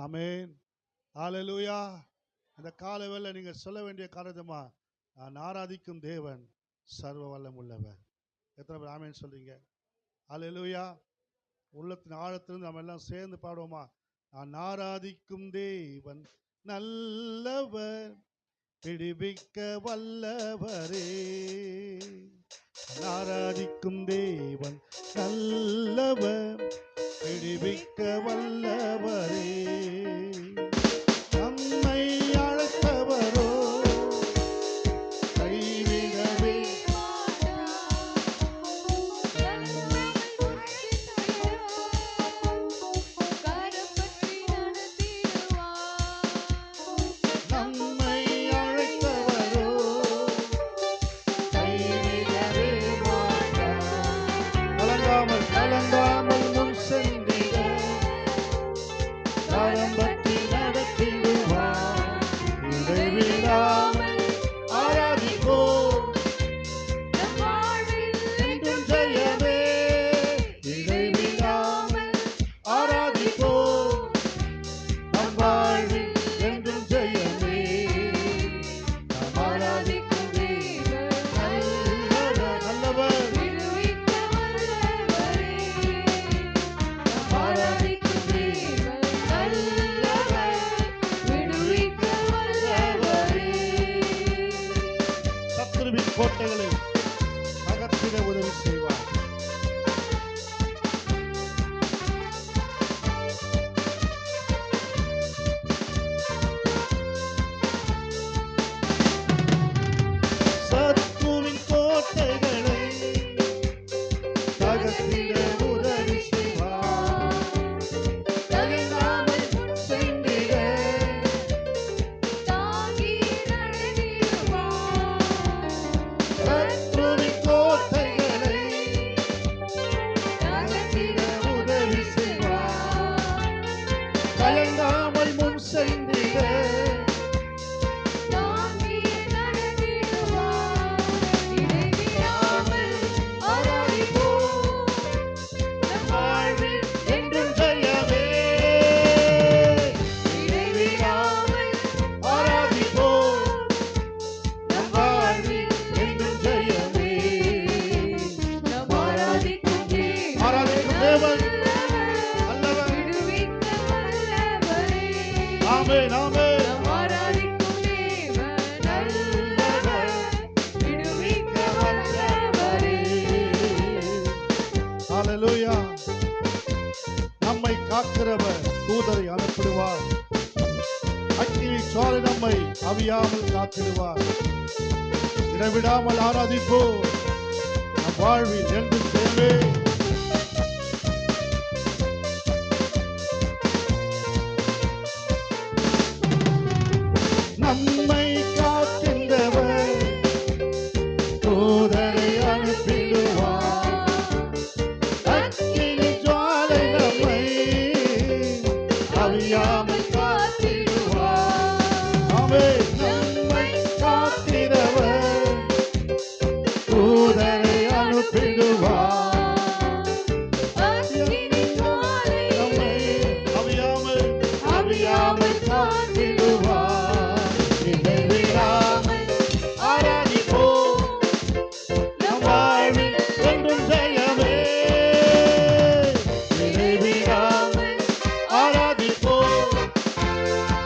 ஆமென். ஹalleluya. இந்த காலைவேளை நீங்க சொல்ல வேண்டிய காரியமா, நான் ஆராதிக்கும் தேவன் சர்வ வல்லம் உள்ளவர். எத்தனை பேர் ஆமென் சொல்றீங்க? ஹalleluya. உள்ளத்தின் ஆழத்திலிருந்து நம்ம எல்லாம் சேர்ந்து பாடுவோமா? நான் ஆராதிக்கும் தேவன் நல்லவர், விடுவிக்க வல்லவரே. ஆராதிக்கும் தேவன் நல்லவர், விடுவிக்க வல்லவரே. நம்மை அழைத்தவரோ கைவிடவே நம்மை அழைத்தவரோ கைவிடவே மாட்டார். கலங்காமல் கலங்காமல் முன் சென்றிட கரம் பற்றி நடத்திடுவார். இடைவிடாமல் ஆராதிப்போம், என்றும் ஜெயமே. இடைவிடாமல் ஆராதிப்போம், நம் வாழ்வில் என்றும் ஜெயமே. நாம் ஆராதிக்கும் தேவன் நல்லவர், நல்லவர். நாம் ஆராதிக்கும் தேவன் நல்லவர், விடுவிக்க வல்லவரே. சத்துருவின் கோட்டைகளை அகற்றிட உதவி செய்வார். சத்துருவின் கோட்டைகளை அகற்றிட உதவி செய்வார். கலங்காமல் சென்றிட சத்துருவின் கோட்டைகளை அகற்றிட உதவி செய்வார். கலங்காமல் முன் சென்றிட ஆராதிப்போம், நம் வாழ்வில் என்றும் ஜெயமே. இடைவிடாமல் ஆராதிப்போம், நம் வாழ்வில் என்றும் ஜெயமே. நாம் ஆராதிக்கும் தேவன் நல்லவர். ஆமென், ஆமென். நல்லவர், விடுவிக்க வல்லவரே. ஹalleluya. நம்மை காக்கிறவர் தூதரை அனுப்பிடுவார். அக்கினி ஜுவாலை நம்மை அவியாமல் காத்திடுவார். இடைவிடாமல் ஆராதிப்போம், நம் வாழ்வில் என்றும் ஜெயமே. நம்மை காக்கின்றவர் தூதரை அனுப்பிடுவார். அக்கினி ஜுவாலை நம்மை அவியாமல் காத்திடுவார். ஆமென். நம்மை காக்கிறவர் தூதரை அனுப்பிடுவார். நம்மை அவியாமல் காத்திடுவார். இடைவிடாமல் ஆராதிப்போம், நம் வாழ்வில் என்றும் ஜெயமே. இடைவிடாமல் ஆராதிப்போம்,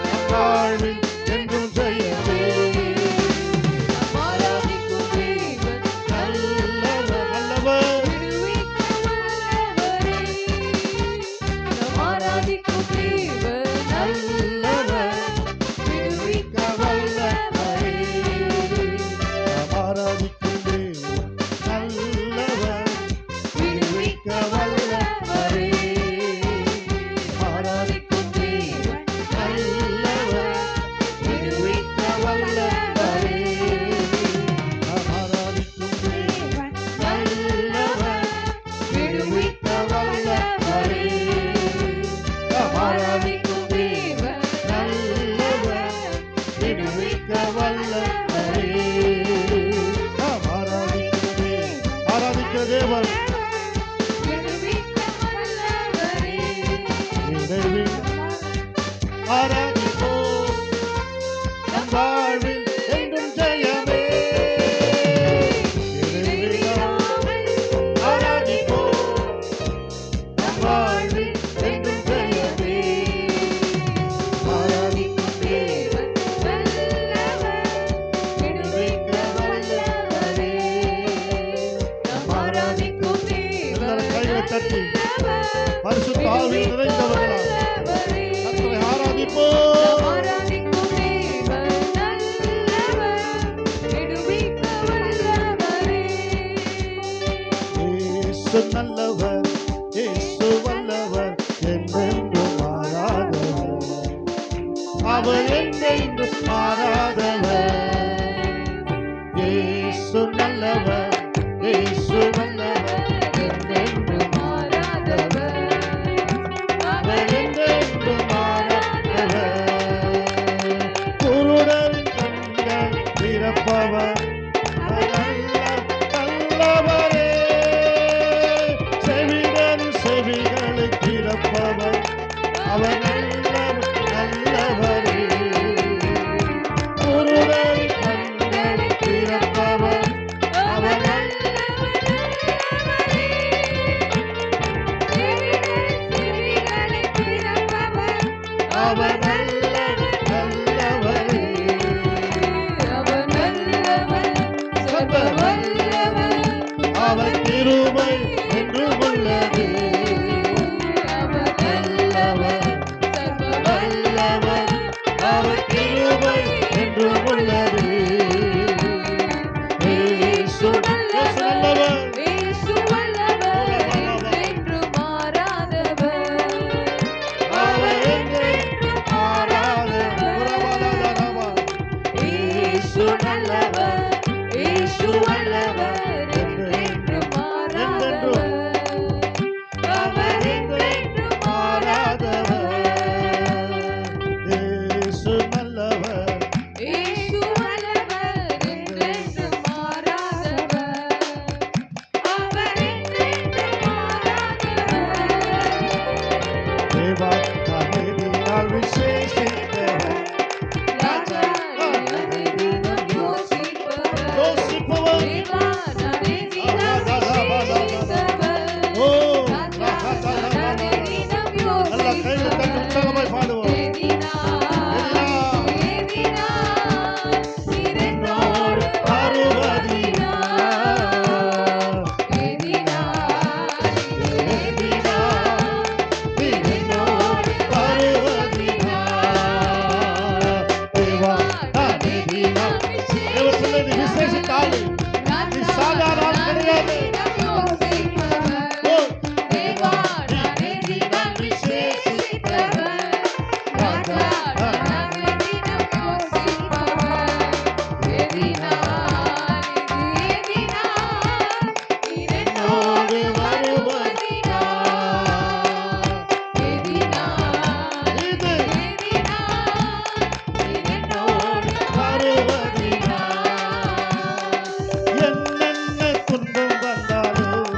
நம் வாழ்வில் என்றும் ஜெயமே. ஆராதிப்போம் நம் வாழ்வில் என்றும் ஜெயமே இடைவிடாமல் ஆராதிப்போம் நம் வாழ்வில் என்றும் ஜெயமே ஆராதிக்கும் தேவன் வல்லவர் விடுவிக்க வல்லவரே நம் ஆராதிக்கும் தேவன் கைகளை தட்டி வல்லவர் பரிசுத்த ஆவியில் நிறைந்தவர்களா வல்லவரே கர்த்தரை ஆராதிப்போம் ஆராதிக்கும் தேவன் நல்லவர் விடுவிக்க வல்லவரே இயேசு நல்லவர் இயேசு வல்லவர் என்றென்றும் மாறாதவர் அவர் என்றென்றும் மாறாதவர் இயேசு நல்லவர் இயேசு வல்லவர் என்றென்றும் மாறாதவர் அவர் என்றென்றும் மாறாதவர் குருடரின் கண்கள் திறப்பவர் அவர் நல்லவரே செவிடரின் செவிகளை திறப்பவர் அவர் நல்லவரே குருடரின் கண்களை திறப்பவர் அவர் அவர் நல்லவரே அவர் கிருபை என்றும் உள்ளது நல்லவர் அவர் கிருபை என்றும் உள்ளது இயேசு நல்லவர் அவர் என்றென்றும் மாறாதவர் இயேசு நல்லவர் இயேசு வல்லவர் என்றென்றும் அவர் என்றென்றும் மாறாதவர் இயேசு நல்லவர் தேவா அமைதியால் விசேஷித்தவர் யோசிப்பவர் ஓ நல்ல கையில் தட்டி உற்சாகமாய் பாடுவோம் என்னோடு வருவதினா என்னோடு வருவதினா தேவா அமைதினா தேவ சொல்லுது விசேஷித்த ஆளு நீ சாதாரண ஆள் கிடையாது ஓ தேவா அமைதினால் விசேஷித்தவர் ராஜா என்னோடு வருவதினா இது என்னோடு வருவதினா என்னென்ன துன்பம் வந்தாலும்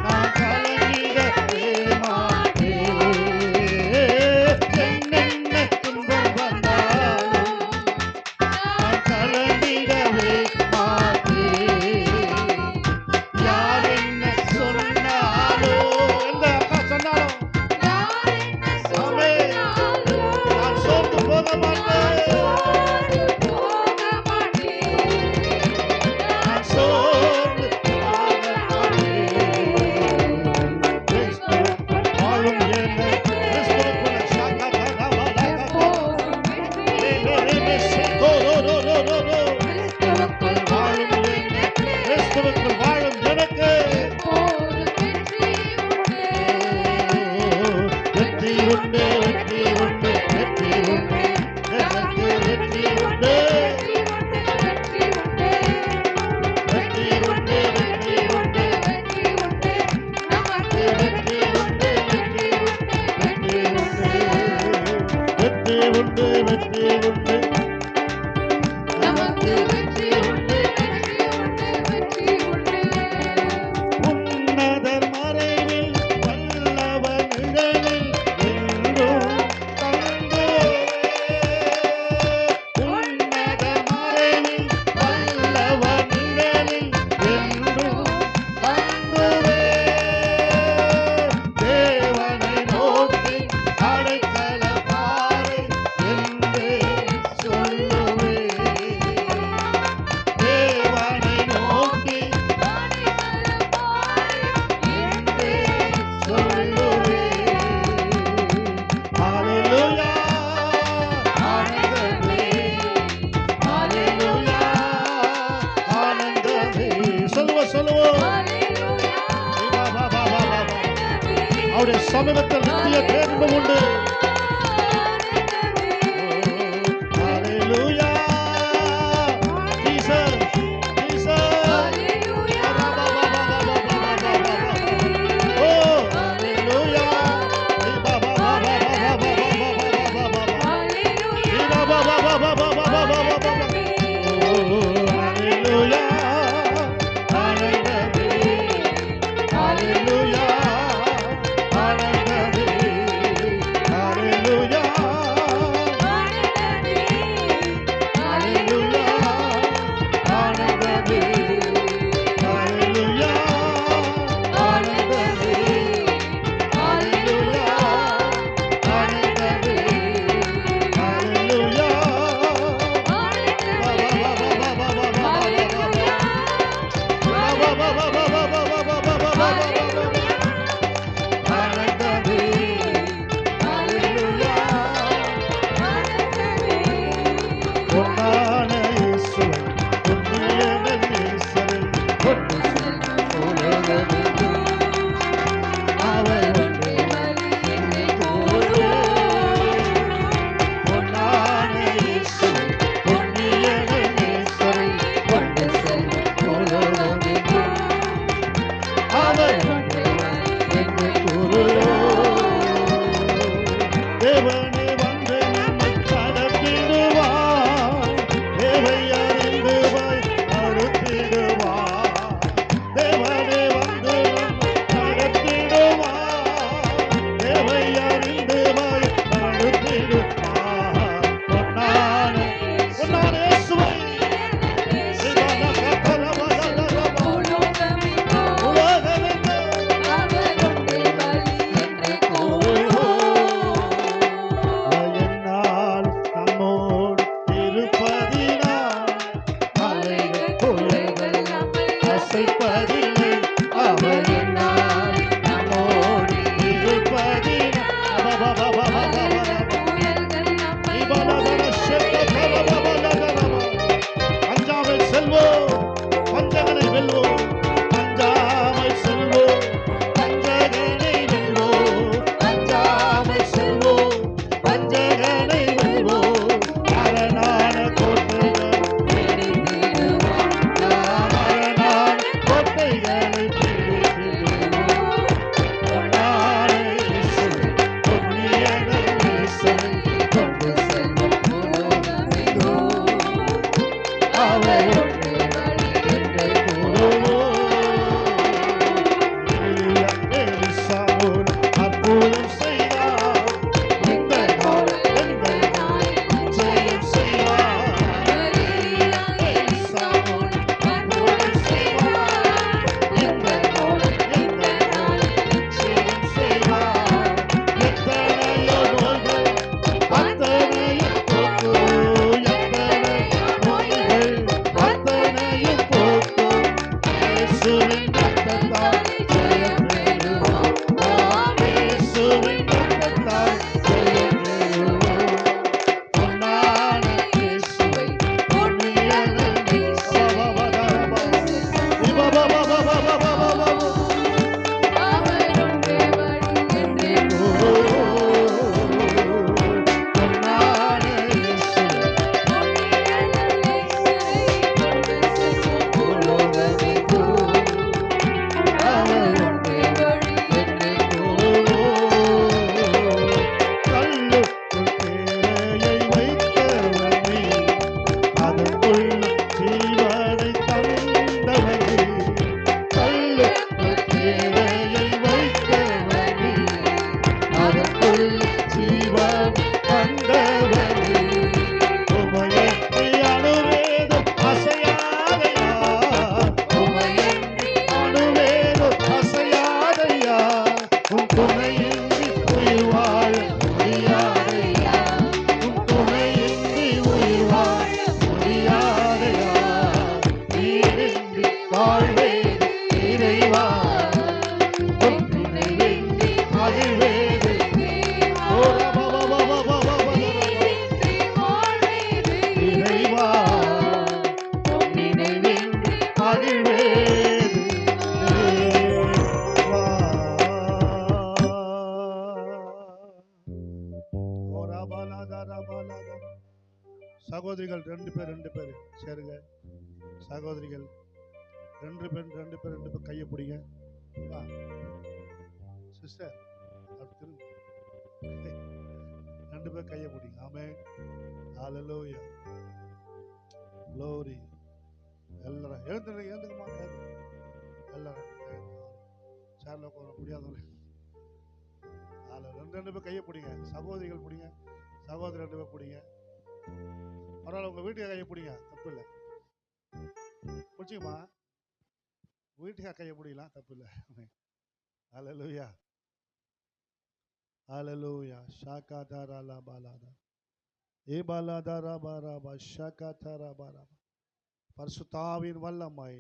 நான் கலங்கிடவே மாட்டேன் என்னென்ன துன்பம் வந்தாலும் நான் கலங்கிடவே மாட்டேன் யார் என்ன சொன்னாலும் எந்த அக்கா சொன்னாலும் நான் சோர்ந்து போக மாட்டேன் நான் சோர்ந்து போக மாட்டேன் கிறிஸ்துவுக்குள் வாழும் என்னை கிறிஸ்துவுக்குள் கிறிஸ்துவுக்குள் வாழும் என்னை கிறிஸ்துவுக்குள் வாழும் எனக்கு வெற்றி உண்டு வெற்றி உண்டு வெற்றி உண்டு எனக்கு வெற்றி உண்டு வெற்றி உண்டு வெற்றி உண்டு வெற்றி உண்டு வெற்றி உண்டு வெற்றி உண்டு வெற்றி உண்டு நமக்கு வெற்றி உண்டு உன்னதர் மறைவில் வல்லவர் நிழலில் என்றும் எப்பொழுதும் உண்டு. Hallelujah. Jesus, Jesus. Oh, hallelujah. தேவனே வந்து நம்மை கடத்திடுவார், தேவை அறிந்து போய் அறுத்திடுவார். தேவனே வந்து நம்மை கடத்திடுவார், தேவை அறிந்து போய் அறுத்திடுவார். பொன்னான இயேசுவை உலகமெங்கும் சகோதரிகள் ரெண்டு பேர் சேருங்க. சகோதரிகள் ரெண்டு பேர் கையை பிடிங்க. சிஸ்டர் ரெண்டு பேர் கையை பிடிங்க. ஆமென். ஹalleluya. glory. எல்லாரும் எழுந்துங்கம்மா. எல்லாரும் சேர்ல உட்கார முடியாதவங்க ரெண்டு பேர் கையை பிடிங்க. சகோதரிகள் பிடிங்க. சகோதரி ரெண்டு பேர் பிடிங்க. பரவாயில்ல, உங்க வீட்டுக்கு கையை பிடிங்க, தப்பு இல்லை. பிடிச்சிங்கம்மா, வீட்டுக்கா கையை பிடிக்கலாம், தப்பு இல்லை. ஹalleluya. ஹalleluya. ஷாகாதாரா பாலாதா ஏபாலாதாரா பாராபா ஷாகாதாரா பாராபா. பரிசுத்தாவின் வல்லமை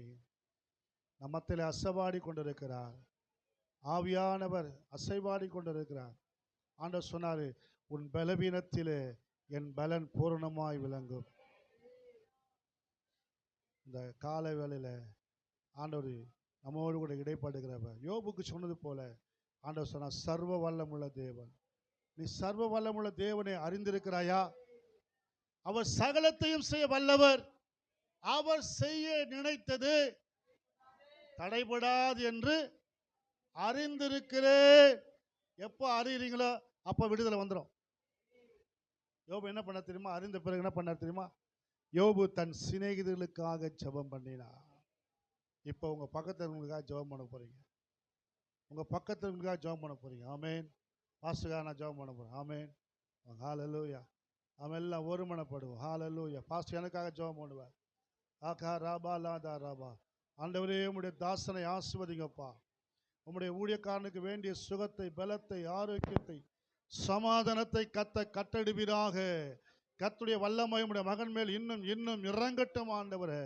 நம்மத்தில் அசைவாடி கொண்டிருக்கிறார். ஆவியானவர் அசைவாடி கொண்டிருக்கிறார். ஆண்டவர் சொன்னாரு, உன் பலவீனத்திலே என் பலன் பூரணமாய் விளங்கும். இந்த காலை வேளையில ஆண்டவர் நம்மோடு கூட இடைப்படுகிறவர். யோபுக்கு சொன்னது போல ஆண்டவர் சொன்னார், சர்வ வல்லமுள்ள தேவன். நீ சர்வ வல்லமுள்ள தேவனை அறிந்திருக்கிறாயா? அவர் சகலத்தையும் செய்ய வல்லவர். அவர் செய்ய நினைத்தது தடைபடாது என்று அறிந்திருக்கிறேன். எப்போ அறியறீங்களோ அப்போ விடுதலை வந்துடும். யோபு என்ன பண்ண தெரியுமா? அறிந்த பிறகு என்ன பண்ண தெரியுமா? யோபு தன் சிநேகிதர்களுக்காக ஜெபம் பண்ணினார். இப்போ உங்க பக்கத்துக்காக ஜெபம் பண்ண போறீங்க. உங்க பக்கத்துக்காக ஜெபம் பண்ண போறீங்க. ஆமென். பாஸ்டர்காக நான் ஜெபம் பண்ண போறேன். ஆமென். ஹalleluya. அவன் எல்லாம் ஒருமனப்படுவோம். ஹalleluya. பாஸ்டர் எனக்காக ஜெபம் பண்ணுவார். ஆகா ராபா லாதா ராபா. ஆண்டவரே, உம்முடைய தாசனை ஆசீர்வதிங்கப்பா. உம்முடைய ஊழியக்காரனுக்கு வேண்டிய சுகத்தை, பலத்தை, ஆரோக்கியத்தை, சமாதானத்தை கட்டடுவீராக. கர்த்தருடைய வல்லமை உம்முடைய மகன் மேல் இன்னும் இன்னும் இறங்கட்டும் ஆண்டவரே.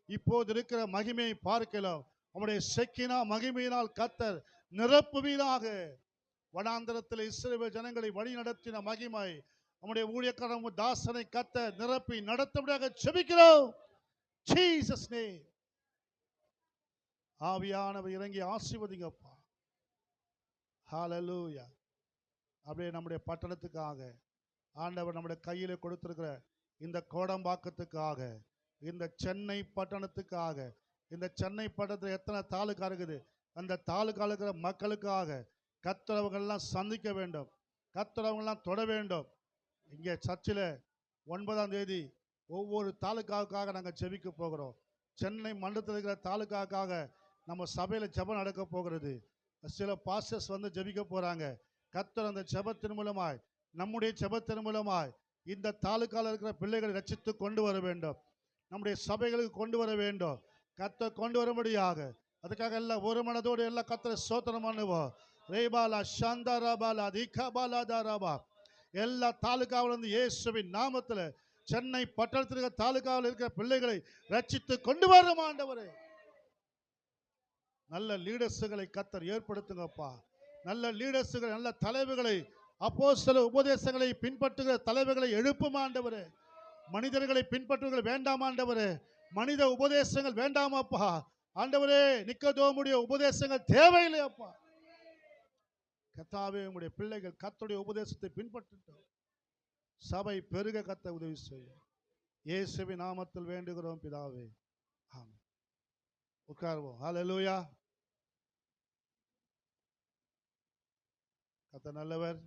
இப்போது இருக்கிற மகிமையை பார்க்கலாம். உம்முடைய செக்கினா மகிமையினால் கர்த்தர் நிரப்புவீராக. வனாந்தரத்தில் இஸ்ரவேல் ஜனங்களை வழி நடத்தின மகிமை உம்முடைய ஊழியக்காரன் தாசனை கர்த்தர் நிரப்பி நடத்தும்படியாக ஜெபிக்கிறோம். Jesus name. ஆவியானவர் இறங்கி ஆசீர்வதிங்கப்பா. ஹalleluya. அப்படியே நம்முடைய பட்டணத்துக்காக ஆண்டவர் நம்முடைய கையில கொடுத்திருக்கிற இந்த கோடம்பாக்கத்துக்காக, இந்த சென்னை பட்டணத்துக்காக, இந்த சென்னை பட்டணத்தில் எத்தனை தாலுகா இருக்குது, அந்த தாலுகா இருக்கிற மக்களுக்காக கர்த்தரவங்கள்லாம் சந்திக்க வேண்டும். கர்த்தரவங்கள்லாம் தொட வேண்டும். இங்கே சர்ச்சில் 9ஆம் தேதி ஒவ்வொரு தாலுகாவுக்காக நாங்கள் ஜெபிக்க போகிறோம். சென்னை மண்டலத்தில் இருக்கிற தாலுகாவுக்காக நம்ம சபையில் ஜெபம் நடக்க போகிறது. சில பாஸ்டர்ஸ் வந்து ஜெபிக்க போகிறாங்க. கர்த்தர் அந்த ஜெபத்தின் மூலமாய், நம்முடைய ஜெபத்தின் மூலமாய் இந்த தாலுகாவில் இருக்கிற பிள்ளைகளை ரட்சித்து கொண்டு வர வேண்டும். நம்முடைய சபைகளுக்கு கொண்டு வர வேண்டும். கர்த்தர் கொண்டு வரும்படியாக அதுக்காக எல்லாம் ஒரு மனதோடு எல்லாம் கர்த்தரை ஸ்தோத்திரம் பண்ணுவோம். ரேபாலா ஷாந்தாராபாலா திகாபாலாதாராபா. எல்லா தாலுகாவில் இருந்து இயேசுவின் நாமத்தில் சென்னை பட்டணத்தில் இருக்கிற தாலுகாவில் இருக்கிற பிள்ளைகளை ரட்சித்து கொண்டு வரும் ஆண்டவரே. நல்ல லீடர்ஸுகளை கர்த்தர் ஏற்படுத்துங்கப்பா. நல்ல லீடர்ஸுகள், நல்ல தலைவர்களை, அப்போஸ்தல உபதேசங்களை பின்பற்றுகிற தலைவர்களை எழுப்பும் ஆண்டவரே. மனிதர்களை பின்பற்றுகிற வேண்டாம் ஆண்டவரே. மனித உபதேசங்கள் வேண்டாமாப்பா ஆண்டவரே. நிக்கதோமுடைய உபதேசங்கள் தேவையில்லை அப்பா. கர்த்தாவே, உங்களுடைய பிள்ளைகள் கர்த்தருடைய உபதேசத்தை பின்பற்றட்டும். சபை பெருக கர்த்தர் உதவி செய்யும். இயேசுவின் நாமத்தில் வேண்டுகிறோம் பிதாவே. ஆமென். உட்காருவோம். ஹல்லேலூயா. கர்த்தர் நல்லவர்.